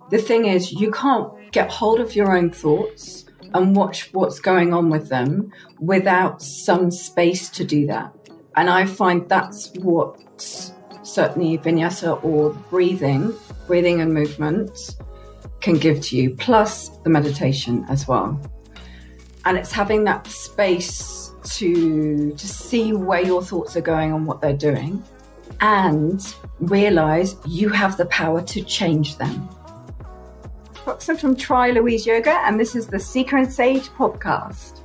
the thing is, you can't get hold of your own thoughts and watch what's going on with them without some space to do that. And I find that's what certainly vinyasa or breathing and movement can give to you, plus the meditation as well. And it's having that space to see where your thoughts are going and what they're doing, and realize you have the power to change them. Croxson from Louise Yoga, and this is the Seeker and Sage podcast.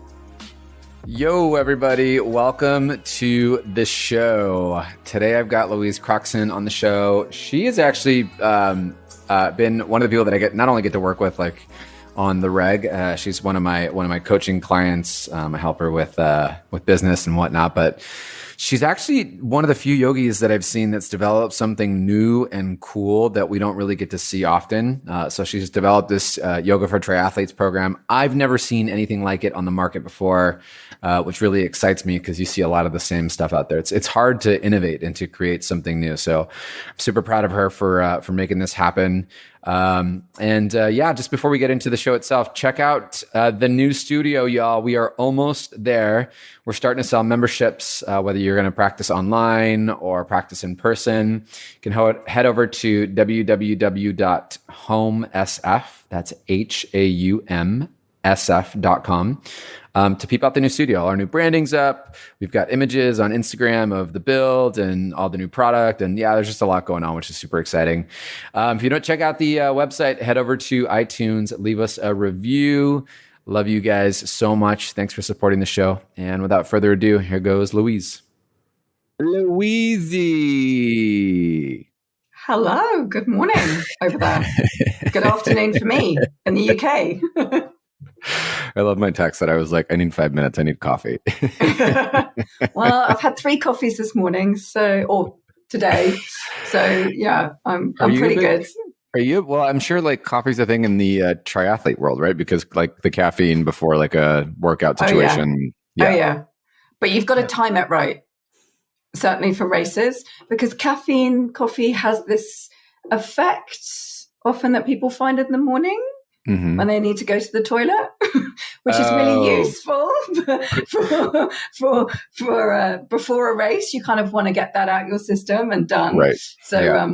Yo, everybody. Welcome to the show. Today, I've got Louise Croxson on the show. She has actually been one of the people that I not only get to work with like on the reg. She's one of my coaching clients. I help her with business and whatnot, but she's actually one of the few yogis that I've seen that's developed something new and cool that we don't really get to see often. So she's developed this Yoga for Triathletes program. I've never seen anything like it on the market before, which really excites me because you see a lot of the same stuff out there. It's hard to innovate and to create something new. So I'm super proud of her for making this happen. Just before we get into the show itself, check out the new studio, y'all. We are almost there. We're starting to sell memberships, whether you're going to practice online or practice in person. You can head over to www.homesf, that's HAUMSF.com, to peep out the new studio. Our new branding's up. We've got images on Instagram of the build and all the new product. And yeah, there's just a lot going on, which is super exciting. If you don't check out the website, head over to iTunes, leave us a review. Love you guys so much. Thanks for supporting the show. And without further ado, here goes Louise. Louise. Hello. Good morning over there. Good afternoon for me in the UK. I love my text that I was like, I need 5 minutes. I need coffee. Well, I've had 3 coffees this morning, or today. So yeah, I'm pretty good. Are you? Well, I'm sure like coffee's a thing in the triathlete world, right? Because like the caffeine before like a workout situation. Oh yeah. But you've got to time it right. Certainly for races, because coffee has this effect often that people find in the morning. Mm-hmm. When they need to go to the toilet, which is really useful for before a race. You kind of want to get that out your system and done. Right. So,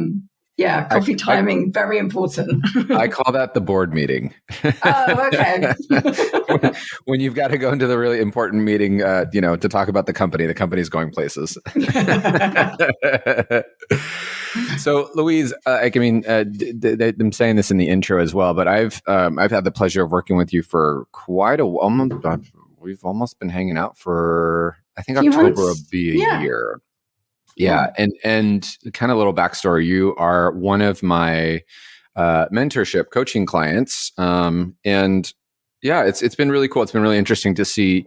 coffee timing, very important. I call that the board meeting. Oh, okay. when you've got to go into the really important meeting, to talk about the company's going places. So, Louise, I'm saying this in the intro as well, but I've had the pleasure of working with you for quite we've almost been hanging out for, I think October will be a year. Yeah. And kind of a little backstory. You are one of my mentorship coaching clients. It's been really cool. It's been really interesting to see.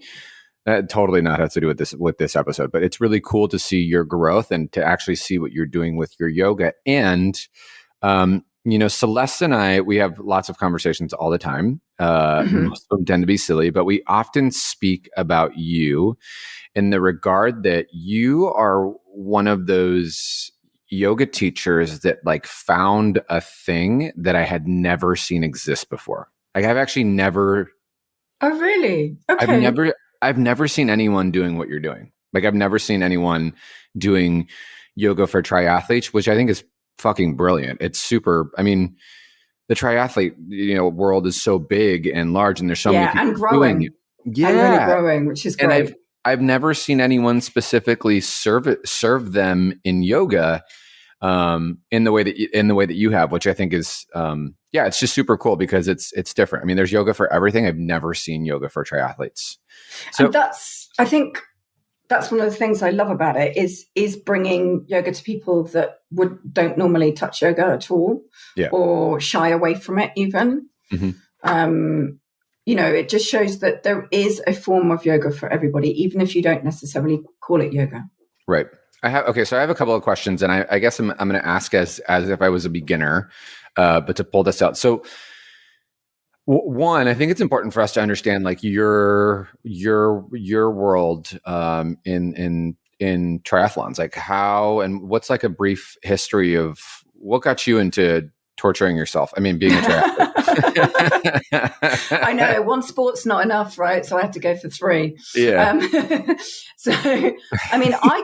Totally not have to do with this episode, but it's really cool to see your growth and to actually see what you're doing with your yoga. And Celeste and I, we have lots of conversations all the time. Most of them tend to be silly, but we often speak about you in the regard that you are one of those yoga teachers that like found a thing that I had never seen exist before. Like I've actually never. Oh, really? Okay. I've never seen anyone doing what you're doing. Like I've never seen anyone doing yoga for triathletes, which I think is fucking brilliant. It's super. I mean, the triathlete, world is so big and large, and there's so many people and growing. doing it. Yeah, and really growing, which is great. And I've never seen anyone specifically serve them in yoga in the way that you have, which I think is it's just super cool because it's different. I mean, there's yoga for everything. I've never seen yoga for triathletes. So and I think that's one of the things I love about it is bringing yoga to people that don't normally touch yoga at all, or shy away from it even. Mm-hmm. It just shows that there is a form of yoga for everybody, even if you don't necessarily call it yoga. Right. So I have a couple of questions, and I guess I'm going to ask as if I was a beginner, but to pull this out. So one, I think it's important for us to understand like your world in triathlons, like how and what's like a brief history of what got you into torturing yourself. I mean, being a triathlete. I know one sport's not enough, right? So I had to go for 3. Yeah. So, I mean, I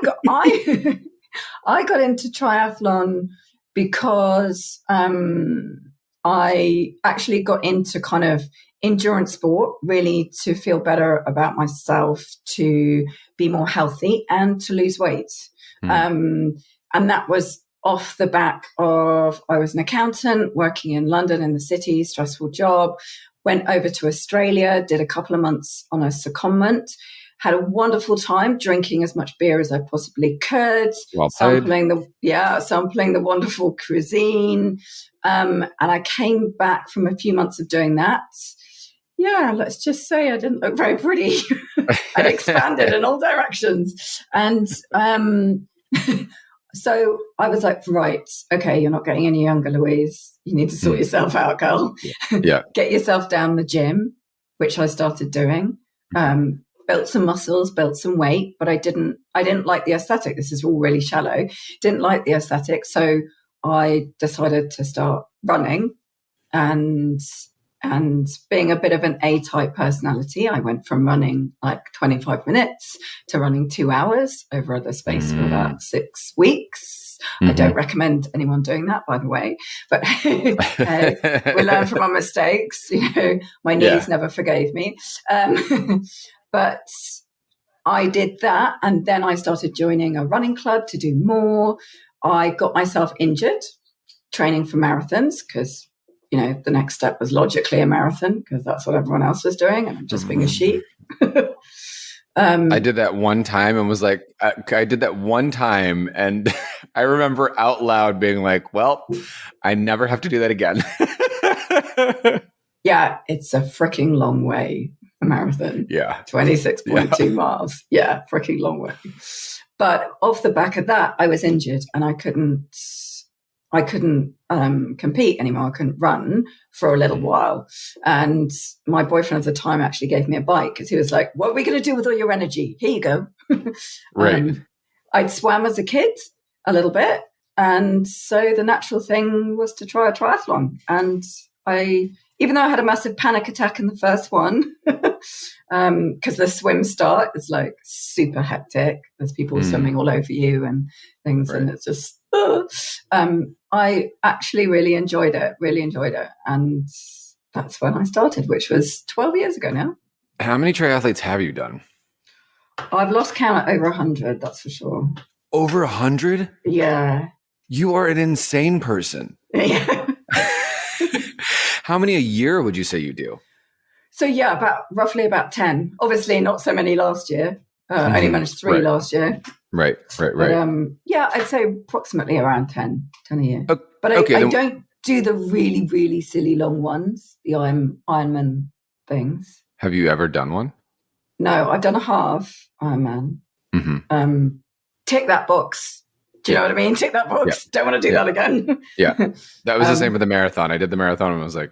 got into triathlon because I actually got into kind of endurance sport, really to feel better about myself, to be more healthy and to lose weight. And that was off the back of, I was an accountant working in London in the city, stressful job, went over to Australia, did a couple of months on a secondment, had a wonderful time drinking as much beer as I possibly could, sampling the wonderful cuisine. And I came back from a few months of doing that. Yeah, let's just say I didn't look very pretty. I'd expanded in all directions. And so I was like, right, okay, you're not getting any younger, Louise. You need to sort yourself out, girl. Yeah. Get yourself down the gym, which I started doing. Built some muscles, built some weight, but I didn't like the aesthetic. This is all really shallow. Didn't like the aesthetic. So I decided to start running, and being a bit of an A-type personality, I went from running like 25 minutes to running 2 hours over the space of about 6 weeks. I don't recommend anyone doing that, by the way, but we learn from our mistakes. You know, my knees never forgave me. But I did that, and then I started joining a running club to do more. I got myself injured training for marathons because, you know, the next step was logically a marathon because that's what everyone else was doing, and I'm just being a sheep. I did that one time and was like, I did that one time, and I remember out loud being like, well, I never have to do that again. Yeah, it's a freaking long way. A marathon. Yeah. 26.2 miles. Yeah, freaking long way. But off the back of that, I was injured and I couldn't compete anymore. I couldn't run for a little while. And my boyfriend at the time actually gave me a bike because he was like, what are we going to do with all your energy? Here you go. Right. I'd swam as a kid a little bit. And so the natural thing was to try a triathlon. And even though I had a massive panic attack in the first one, because the swim start is like super hectic. There's people swimming all over you and things, and it's just, I actually really enjoyed it. And that's when I started, which was 12 years ago now. How many triathletes have you done? I've lost count at over 100, that's for sure. Over 100? Yeah. You are an insane person. Yeah. How many a year would you say you do? So yeah, roughly about 10. Obviously not so many last year. I only managed 3 last year. Right. But, yeah, I'd say approximately around 10 a year. But I don't do the really, really silly long ones, the Ironman things. Have you ever done one? No, I've done a half Ironman. Tick that box. Do you know what I mean? Tick that box. Yeah. Don't want to do that again. Yeah. That was the same with the marathon. I did the marathon and I was like,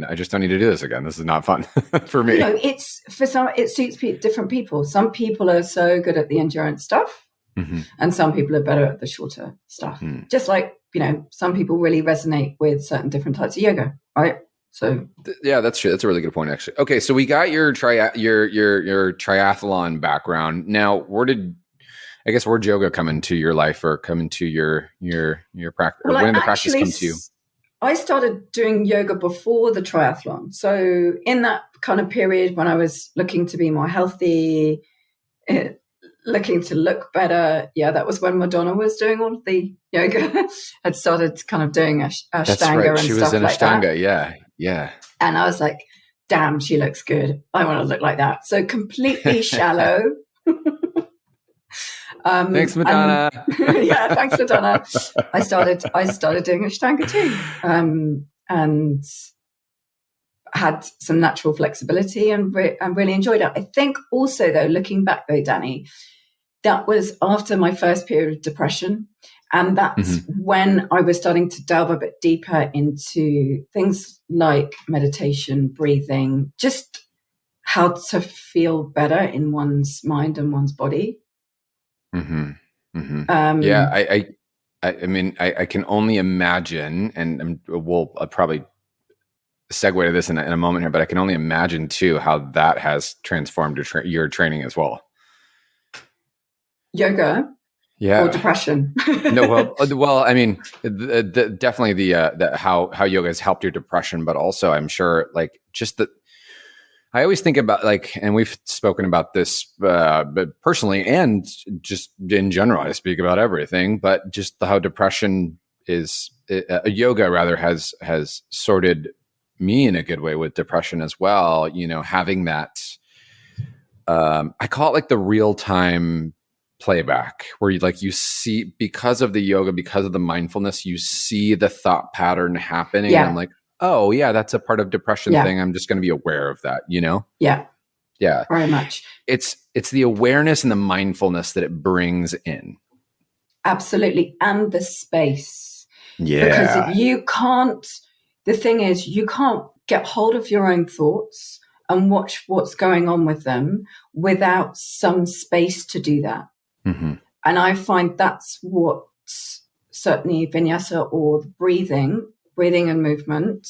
I just don't need to do this again. This is not fun for me. You know, it suits different people. Some people are so good at the endurance stuff and some people are better at the shorter stuff. Just like, you know, some people really resonate with certain different types of yoga, right? So yeah, that's true. That's a really good point, actually. Okay, so we got your triathlon background. Now, where'd yoga come into your life or come into your practice? Well, when did the practice come to you? I started doing yoga before the triathlon. So in that kind of period when I was looking to be more healthy, looking to look better, that was when Madonna was doing all of the yoga. Had started kind of doing Ashtanga and stuff like that. She was in Ashtanga, yeah. And I was like, damn, she looks good. I want to look like that. So completely shallow. Thanks, Madonna. Yeah, thanks, Madonna. I started doing Ashtanga too, and had some natural flexibility and really enjoyed it. I think also though, looking back though, Danny, that was after my first period of depression, and that's when I was starting to delve a bit deeper into things like meditation, breathing, just how to feel better in one's mind and one's body. Yeah, I I mean, I can only imagine, and we'll probably segue to this in a moment here, but I can only imagine too how that has transformed your training as well. Yoga, or depression? No, well, I mean, definitely the how yoga has helped your depression, but also I'm sure like just the. I always think about like, and we've spoken about this, but personally and just in general, I speak about everything, but just how depression is, yoga rather has sorted me in a good way with depression as well. You know, having that, I call it like the real time playback where you see, because of the yoga, because of the mindfulness, you see the thought pattern happening. Yeah. And I'm like, oh yeah, that's a part of depression thing. I'm just going to be aware of that, you know? Yeah. Yeah. Very much. It's the awareness and the mindfulness that it brings in. Absolutely. And the space. Yeah. Because the thing is, you can't get hold of your own thoughts and watch what's going on with them without some space to do that. Mm-hmm. And I find that's what certainly vinyasa or breathing and movement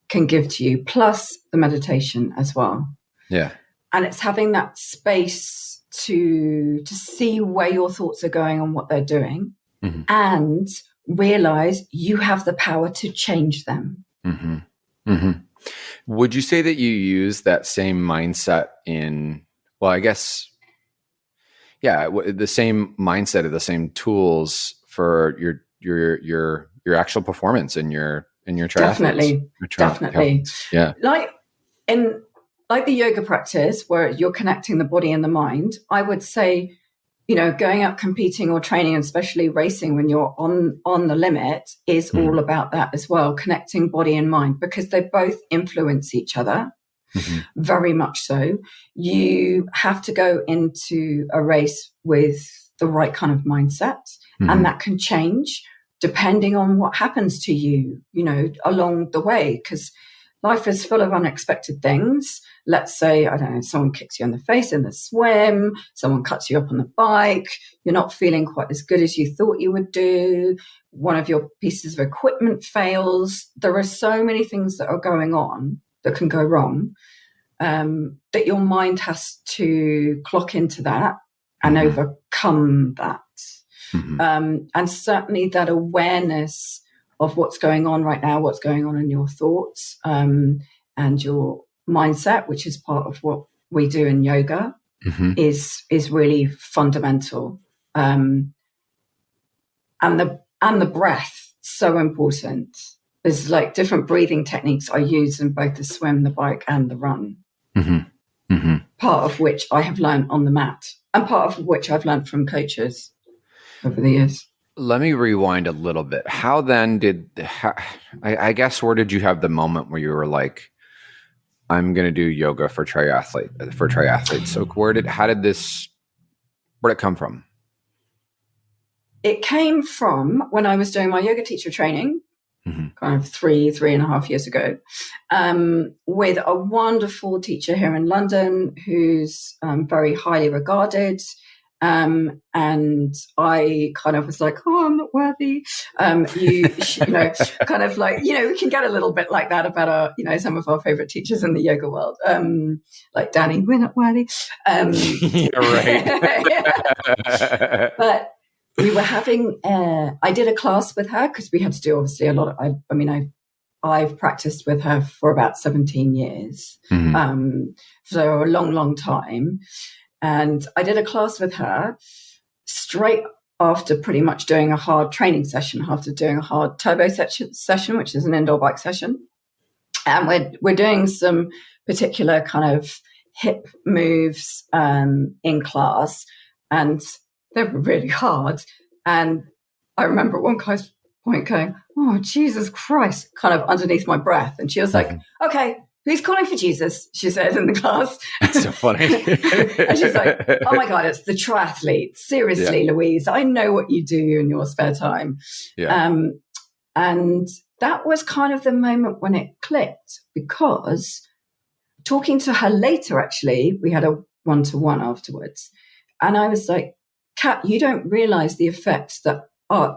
can give to you, plus the meditation as well. Yeah. And it's having that space to see where your thoughts are going and what they're doing, mm-hmm. and realize you have the power to change them. Mm-hmm. Mm-hmm. Would you say that you use that same mindset I guess, yeah, the same mindset or the same tools for your actual performance in your triathletes? Definitely. Yeah. Like the yoga practice where you're connecting the body and the mind, I would say, you know, going out competing or training, and especially racing when you're on the limit, is all about that as well, connecting body and mind, because they both influence each other, very much so. You have to go into a race with the right kind of mindset, and that can change depending on what happens to you, you know, along the way, because life is full of unexpected things. Let's say, I don't know, someone kicks you in the face in the swim, someone cuts you up on the bike, you're not feeling quite as good as you thought you would do, one of your pieces of equipment fails. There are so many things that are going on that can go wrong, that your mind has to clock into that and overcome that. And certainly that awareness of what's going on right now, what's going on in your thoughts, and your mindset, which is part of what we do in yoga, is really fundamental. And the breath, so important. There's like different breathing techniques I use in both the swim, the bike, and the run. Part of which I have learned on the mat, and part of which I've learned from coaches over the years. Let me rewind a little bit. How then I guess, where did you have the moment where you were like, I'm going to do yoga for triathletes? So where'd it come from? It came from when I was doing my yoga teacher training, kind of three and a half years ago, with a wonderful teacher here in London who's very highly regarded. And I kind of was like, oh, I'm not worthy. You know, kind of like, you know, we can get a little bit like that about some of our favorite teachers in the yoga world. Like Danny, we're not worthy. You're right. But we were having, I did a class with her because we had to do obviously a lot of, I've practiced with her for about 17 years. So a long, long time. And I did a class with her straight after pretty much doing a hard training session, after doing a hard turbo session, which is an indoor bike session. And we're doing some particular kind of hip moves in class, and they were really hard. And I remember at one guy's point going, oh, Jesus Christ, kind of underneath my breath. And she was like, okay, who's calling for Jesus? She said in the class. That's so funny. And she's like, oh my God, it's the triathlete. Seriously, Louise, I know what you do in your spare time. Yeah. And that was kind of the moment when it clicked, because talking to her later, actually, we had a one-to-one afterwards. And I was like, Kat, you don't realize the effect that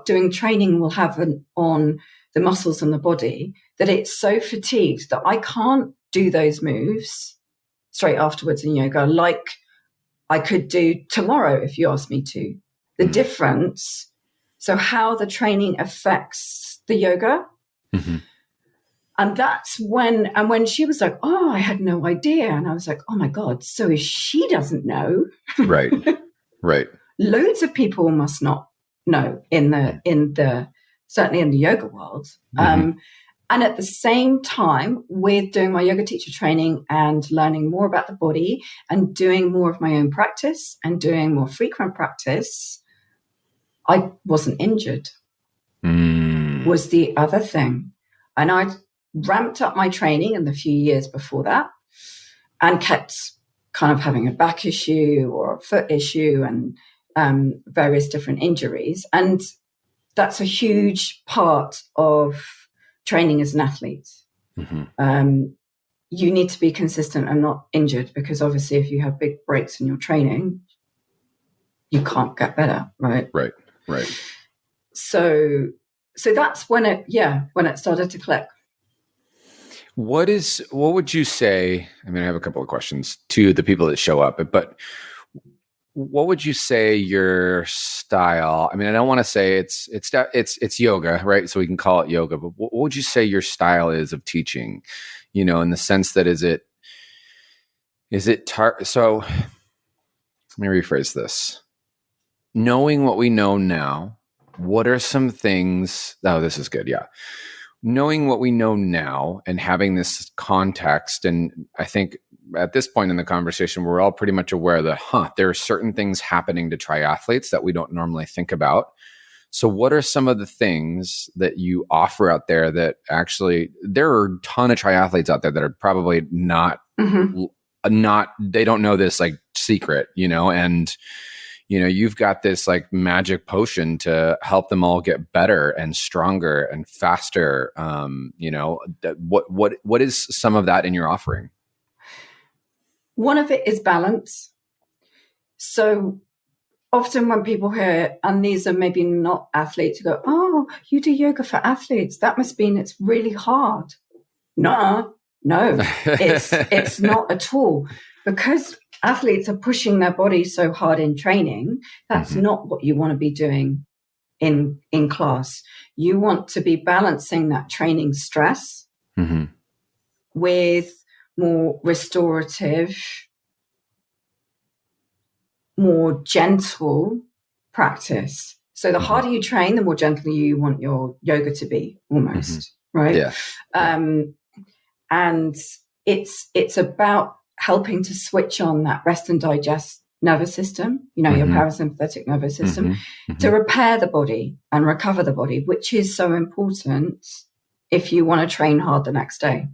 doing training will have on the muscles and the body, that it's so fatigued that I can't do those moves straight afterwards in yoga like I could do tomorrow if you asked me to. The difference, so how the training affects the yoga. And that's when she was like, oh, I had no idea. And I was like, oh my God, so if she doesn't know. Right. Loads of people must not know in the certainly in the yoga world. And at the same time, with doing my yoga teacher training and learning more about the body and doing more of my own practice and doing more frequent practice, I wasn't injured, was the other thing. And I ramped up my training in the few years before that and kept kind of having a back issue or a foot issue and various different injuries. And that's a huge part of training as an athlete. You need to be consistent and not injured, because obviously if you have big breaks in your training, you can't get better, right? Right. So that's when it started to click. What would you say? I mean, I have a couple of questions to the people that show up, but what would you say your style? I mean, I don't want to say it's yoga, right? So we can call it yoga, but what would you say your style is of teaching? You know, in the sense that so let me rephrase this. Knowing what we know now, what are some things? Oh, this is good. Yeah. Knowing what we know now and having this context, and I think at this point in the conversation, we're all pretty much aware that, there are certain things happening to triathletes that we don't normally think about. So what are some of the things that you offer out there that actually, there are a ton of triathletes out there that are probably not, they don't know this like secret, and you've got this like magic potion to help them all get better and stronger and faster. What is some of that in your offering? One of it is balance. So often when people hear, and these are maybe not athletes, go, oh, you do yoga for athletes. That must mean it's really hard. No, it's not at all. Because athletes are pushing their body so hard in training, that's not what you want to be doing in class. You want to be balancing that training stress with more restorative, more gentle practice. So the harder you train, the more gentle you want your yoga to be, almost, right? Yeah. And it's about helping to switch on that rest and digest nervous system, your parasympathetic nervous system, to repair the body and recover the body, which is so important if you want to train hard the next day.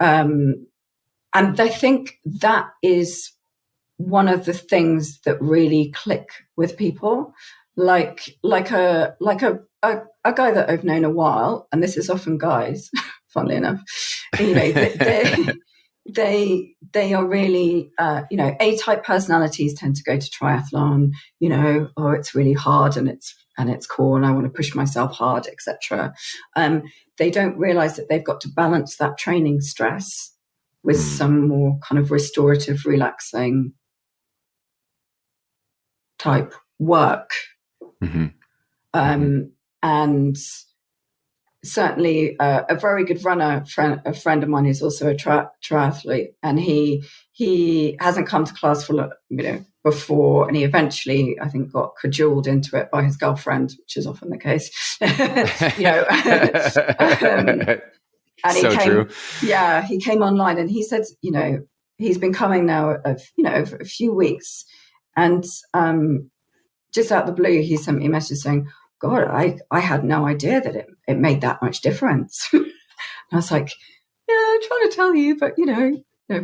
And I think that is one of the things that really click with people, like a guy that I've known a while, and this is often guys, funnily enough, they are really, A-type personalities tend to go to triathlon, it's really hard and it's cool and I want to push myself hard, etc. They don't realize that they've got to balance that training stress with some more kind of restorative, relaxing type work. And certainly a very good runner, a friend of mine who's also a triathlete, and he hasn't come to class for before, and he eventually, I think, got cajoled into it by his girlfriend, which is often the case. And he came, true. Yeah, he came online and he said, he's been coming now for a few weeks, and just out of the blue, he sent me a message saying, God, I had no idea that it made that much difference. And I was like, yeah, I'm trying to tell you, but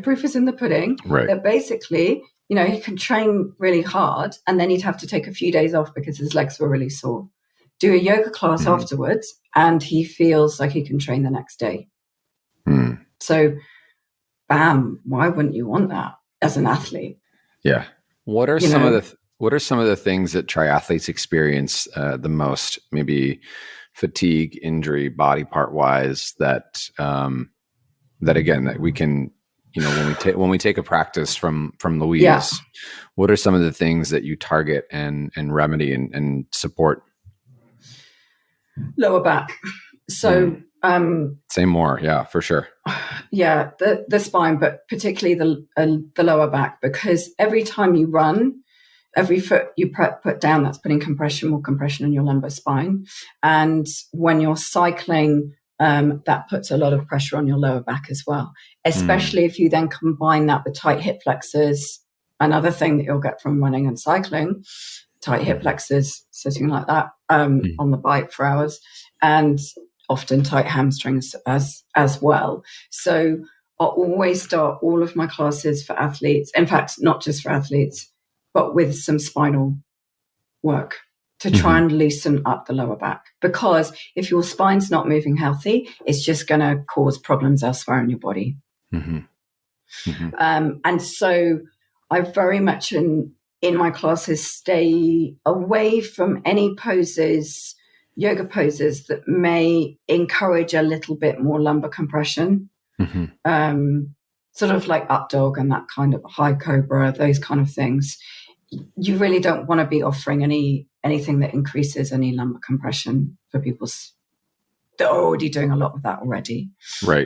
proof is in the pudding. Right. That basically, he can train really hard and then he'd have to take a few days off because his legs were really sore. Do a yoga class afterwards, and he feels like he can train the next day. So, bam, why wouldn't you want that as an athlete? Yeah. What are some of the What are some of the things that triathletes experience the most? Maybe fatigue, injury, body part wise. That again, that we can, when we take a practice from Louise, Yeah. what are some of the things that you target and remedy and support? Lower back. So, say more. Yeah, for sure. Yeah, the spine, but particularly the lower back, because every time you run, every foot you put down, that's putting more compression in your lumbar spine. And when you're cycling, that puts a lot of pressure on your lower back as well, especially if you then combine that with tight hip flexors. Another thing that you'll get from running and cycling, tight hip flexors, sitting like that on the bike for hours, and often tight hamstrings as well. So I always start all of my classes for athletes, in fact, not just for athletes, but with some spinal work to try and loosen up the lower back. Because if your spine's not moving healthy, it's just going to cause problems elsewhere in your body. And so I very much in my classes stay away from any poses, yoga poses that may encourage a little bit more lumbar compression, sort of like up dog and that kind of high cobra, those kind of things. You really don't want to be offering anything that increases any lumbar compression for people. They're already doing a lot of that already. Right.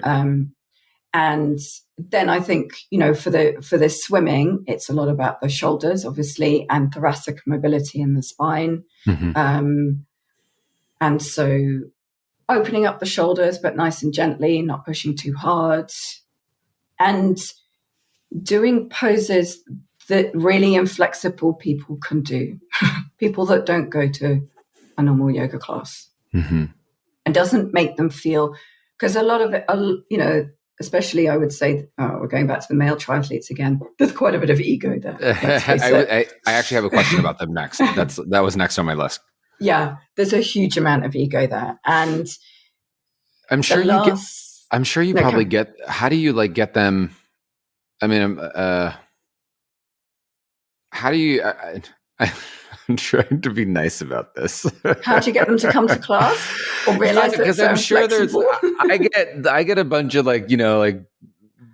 And then I think, for the swimming, it's a lot about the shoulders, obviously, and thoracic mobility in the spine. And so opening up the shoulders, but nice and gently, not pushing too hard, and doing poses that really inflexible people can do, people that don't go to a normal yoga class. And doesn't make them feel, because a lot of it, especially I would say, we're going back to the male triathletes again, there's quite a bit of ego there. I actually have a question about them next. That was next on my list. Yeah, there's a huge amount of ego there. And I'm sure you probably get, how do you get them? I mean, how do you, I'm trying to be nice about this. How do you get them to come to class or realize because I'm sure I get a bunch of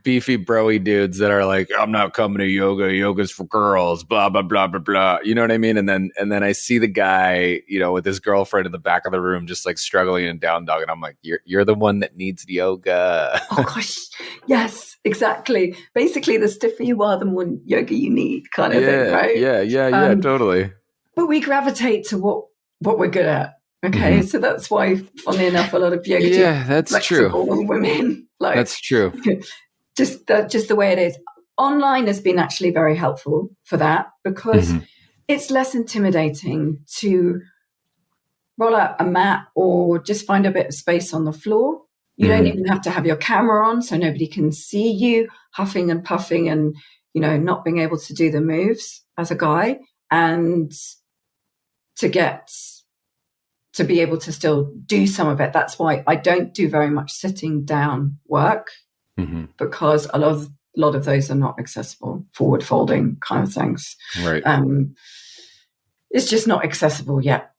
beefy broy dudes that are like, I'm not coming to yoga. Yoga's for girls, blah, blah, blah, blah, blah. You know what I mean? And then I see the guy, with his girlfriend in the back of the room, just struggling and down dog. And I'm like, you're the one that needs yoga. Oh gosh. Yes, exactly. Basically the stiffer you are, the more yoga you need kind of thing, right? Yeah, totally. But we gravitate to what we're good at. Okay. So that's why, funnily enough, a lot of yoga that's true. Women, that's true. Just the way it is. Online has been actually very helpful for that, because it's less intimidating to roll out a mat or just find a bit of space on the floor. You don't even have to have your camera on, so nobody can see you huffing and puffing and, not being able to do the moves as a guy, and to be able to still do some of it. That's why I don't do very much sitting down work, because a lot of those are not accessible, forward folding kind of things. Right. It's just not accessible yet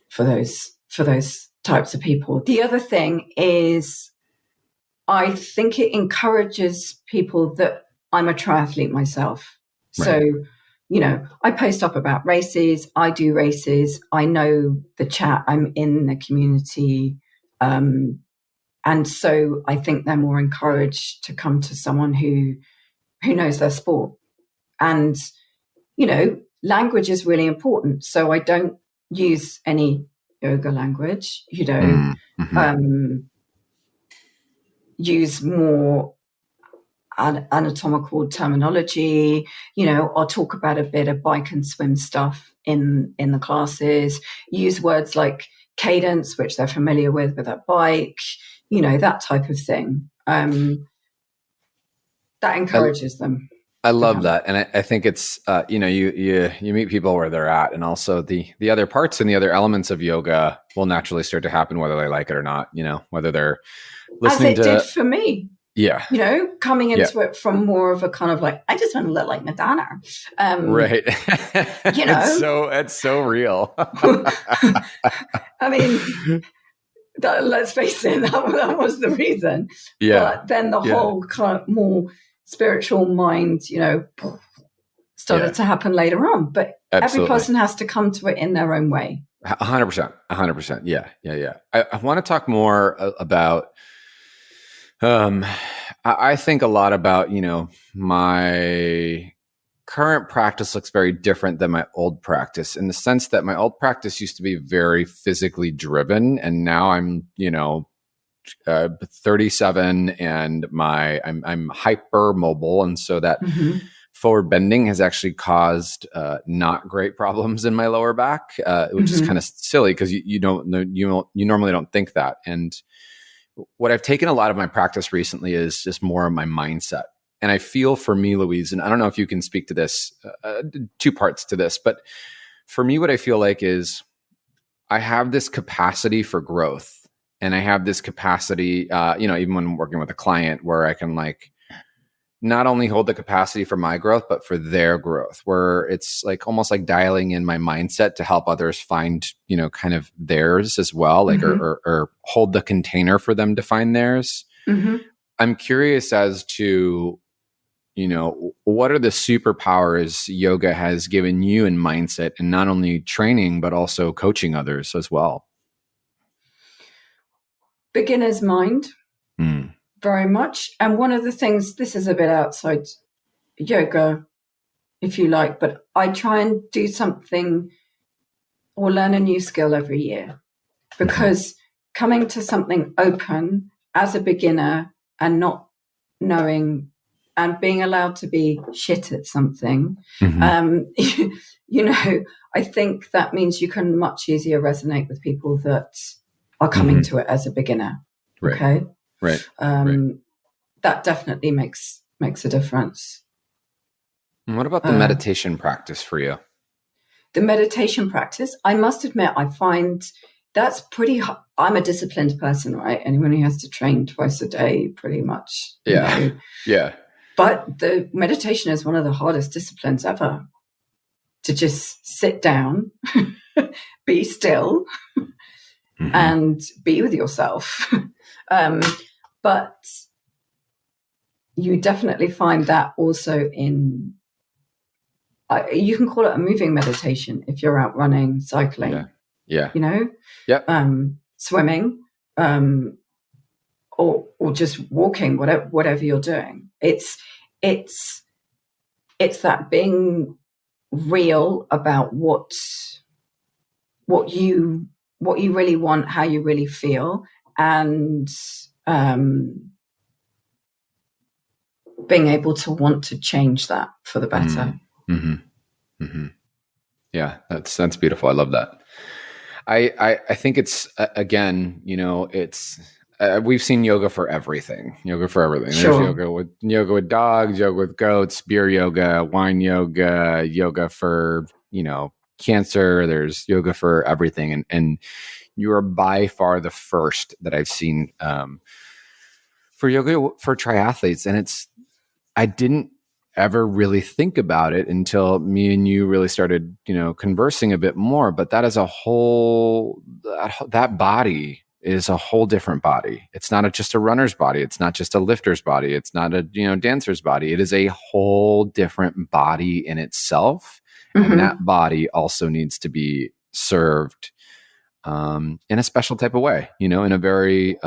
for those types of people. The other thing is, I think it encourages people that I'm a triathlete myself. Right. So, I post up about races. I do races. I know the chat. I'm in the community. And so I think they're more encouraged to come to someone who knows their sport. And, language is really important. So I don't use any yoga language, use more anatomical terminology. I'll talk about a bit of bike and swim stuff in the classes, use words like cadence, which they're familiar with a bike, that type of thing. That encourages them. I love that. And I think it's, you meet people where they're at, and also the other parts and the other elements of yoga will naturally start to happen, whether they like it or not, whether they're listening as it did for me. Yeah. Coming into it from more of a kind of like, I just want to look like Madonna. Right. It's so real. I mean, let's face it, that was the reason. Yeah. But then the whole kind of more spiritual mind, started to happen later on. But every person has to come to it in their own way. 100%. 100%. Yeah. I want to talk more about, I think a lot about, my current practice looks very different than my old practice, in the sense that my old practice used to be very physically driven. And now I'm, 37 and I'm hyper mobile. And so that forward bending has actually caused not great problems in my lower back, which is kind of silly because you normally don't think that. And what I've taken a lot of my practice recently is just more of my mindset. And I feel for me, Louise, and I don't know if you can speak to this, two parts to this, but for me, what I feel like is I have this capacity for growth. And I have this capacity, even when I'm working with a client, where I can like not only hold the capacity for my growth, but for their growth, where it's like almost like dialing in my mindset to help others find, kind of theirs as well, like, or hold the container for them to find theirs. I'm curious as to, what are the superpowers yoga has given you in mindset, and not only training, but also coaching others as well? Beginner's mind, very much. And one of the things, this is a bit outside yoga, if you like, but I try and do something or learn a new skill every year, because coming to something open as a beginner and not knowing and being allowed to be shit at something, I think that means you can much easier resonate with people that are coming to it as a beginner. Right. Okay. Right. That definitely makes a difference. And what about the meditation practice for you? The meditation practice, I must admit, I find that's pretty. I'm a disciplined person, right? Anyone who has to train twice a day, pretty much. Yeah. Yeah. But the meditation is one of the hardest disciplines ever. To just sit down, be still, and be with yourself. But you definitely find that also in, you can call it a moving meditation if you're out running, cycling, swimming, or just walking, whatever you're doing. It's that being real about what you really want, how you really feel, and being able to want to change that for the better. Yeah, that's beautiful. I love that. I think it's again, it's we've seen yoga for everything. Sure. There's yoga with dogs, yoga with goats, beer yoga, wine yoga, yoga for cancer. There's yoga for everything, and you are by far the first that I've seen for yoga for triathletes. And I didn't ever really think about it until me and you really started, conversing a bit more. But that is that body is a whole different body. It's not just a runner's body. It's not just a lifter's body. It's not a, dancer's body. It is a whole different body in itself. And that body also needs to be served in a special type of way, in a very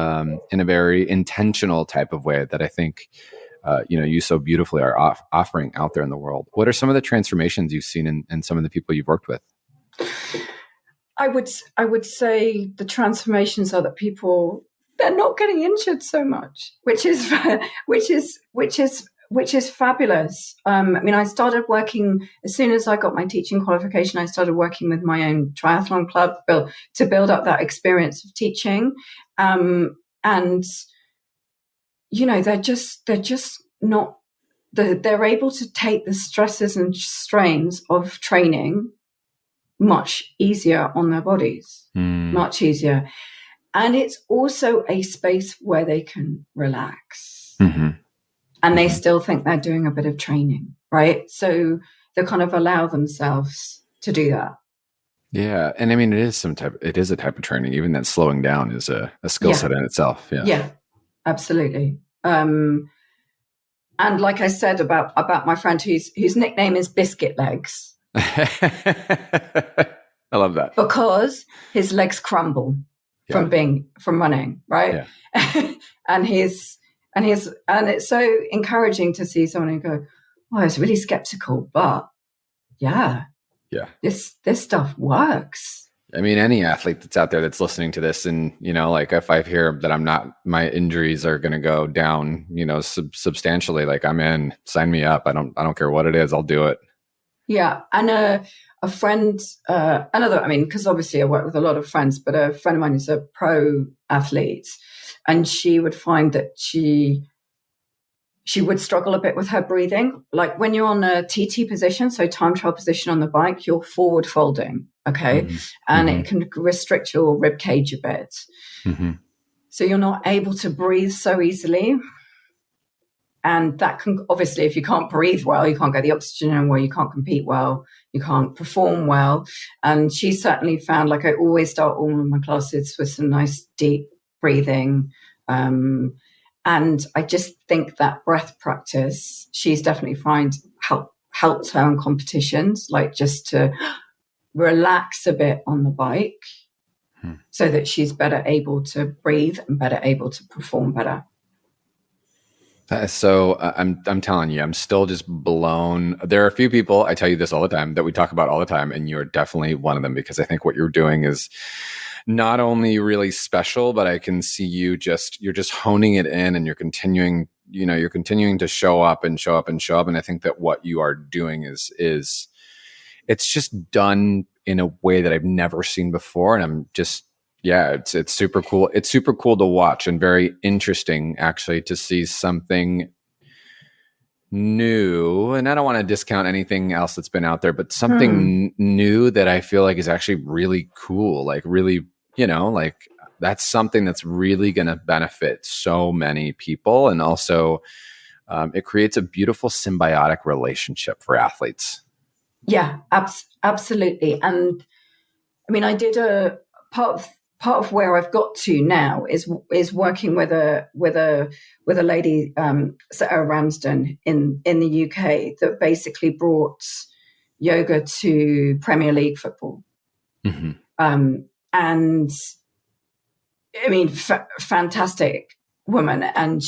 intentional type of way that I think, you so beautifully are offering out there in the world. What are some of the transformations you've seen in some of the people you've worked with? I would say the transformations are that people, they're not getting injured so much, which is fabulous. I started working as soon as I got my teaching qualification. I started working with my own triathlon club to build up that experience of teaching, and they're just not. They're able to take the stresses and strains of training much easier on their bodies, much easier. And it's also a space where they can relax. and they still think they're doing a bit of training, right? So they kind of allow themselves to do that. Yeah. And I mean, it is a type of training. Even that slowing down is a skill set in itself. Yeah. Yeah, absolutely. And like I said about my friend whose nickname is Biscuit Legs. I love that. Because his legs crumble from running, right? Yeah. and it's so encouraging to see someone who go, oh, I was really skeptical, but this stuff works. I mean, any athlete that's out there that's listening to this, and like if I hear that my injuries are going to go down, substantially, like I'm in, sign me up. I don't care what it is, I'll do it. Yeah, and a friend, because obviously I work with a lot of friends, but a friend of mine is a pro athlete, and she would find that she would struggle a bit with her breathing. Like when you're on a TT position, so time trial position on the bike, you're forward folding, okay? And it can restrict your rib cage a bit. So you're not able to breathe so easily. And that can, obviously, if you can't breathe well, you can't get the oxygen in well, you can't compete well, you can't perform well. And she certainly found, like, I always start all of my classes with some nice deep breathing. And I just think that breath practice, she's definitely helped her in competitions, like just to relax a bit on the bike so that she's better able to breathe and better able to perform better. That is so, I'm telling you, I'm still just blown. There are a few people, I tell you this all the time, that we talk about all the time, and you're definitely one of them, because I think what you're doing is not only really special, but I can see you're just honing it in, and you're continuing to show up and show up and show up. And I think that what you are doing is it's just done in a way that I've never seen before. And I'm just, it's super cool. It's super cool to watch, and very interesting actually to see something new. And I don't want to discount anything else that's been out there, but something new that I feel like is actually really cool. Like really, like that's something that's really going to benefit so many people. And also it creates a beautiful symbiotic relationship for athletes. Yeah, absolutely. And I mean, I did a part of where I've got to now is working with a lady, Sarah Ramsden in the UK, that basically brought yoga to Premier League football. And I mean, fantastic woman. And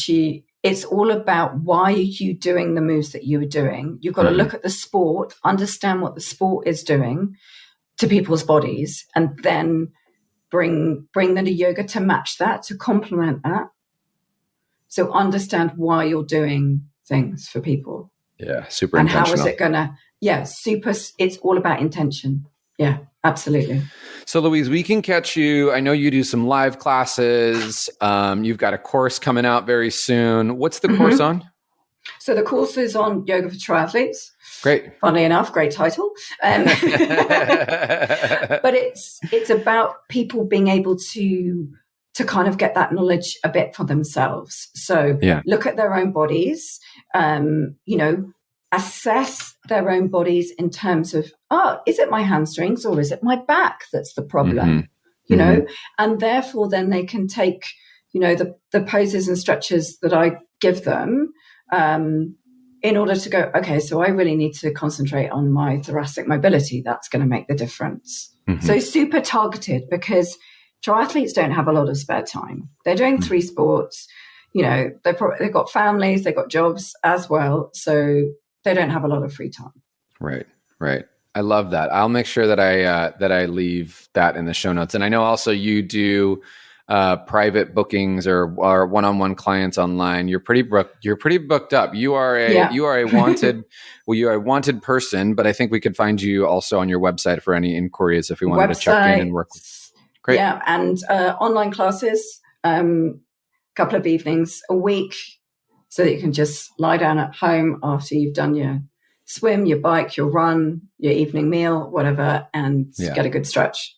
it's all about, why are you doing the moves that you are doing? You've got to look at the sport, understand what the sport is doing to people's bodies, and then bring the yoga to match that, to complement that. So understand why you're doing things for people. Yeah, super and intentional. And how is it gonna? Yeah, it's all about intention. Yeah, absolutely. So Louise, we can catch you. I know you do some live classes. You've got a course coming out very soon. What's the course on? So the course is on yoga for triathletes. Great. Funnily enough, great title. But it's about people being able to kind of get that knowledge a bit for themselves. So look at their own bodies, assess their own bodies in terms of, is it my hamstrings or is it my back that's the problem? And therefore then they can take, the poses and stretches that I give them, in order to go, okay, so I really need to concentrate on my thoracic mobility. That's going to make the difference. So super targeted, because triathletes don't have a lot of spare time. They're doing 3 sports. They've got families, they've got jobs as well. So they don't have a lot of free time. Right. I love that. I'll make sure that I leave that in the show notes. And I know also you do private bookings or one-on-one clients online. You're pretty booked up. You are a wanted person, but I think we could find you also on your website for any inquiries if we wanted to check in and work with. Great. Yeah. And online classes, couple of evenings a week, so that you can just lie down at home after you've done your swim, your bike, your run, your evening meal, whatever, and get a good stretch.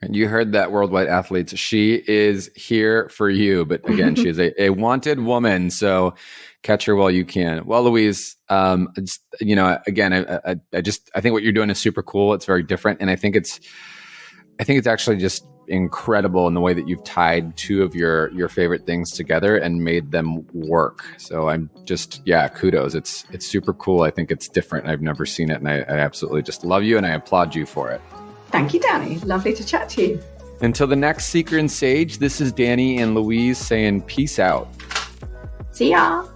And you heard that, Worldwide Athletes. She is here for you. But again, she is a wanted woman. So catch her while you can. Well, Louise, again, I think what you're doing is super cool. It's very different. And I think it's actually just incredible in the way that you've tied two of your favorite things together and made them work. So I'm just, kudos. It's super cool. I think it's different. I've never seen it. And I absolutely just love you and I applaud you for it. Thank you, Danny. Lovely to chat to you. Until the next Seeker and Sage, this is Danny and Louise saying peace out. See ya.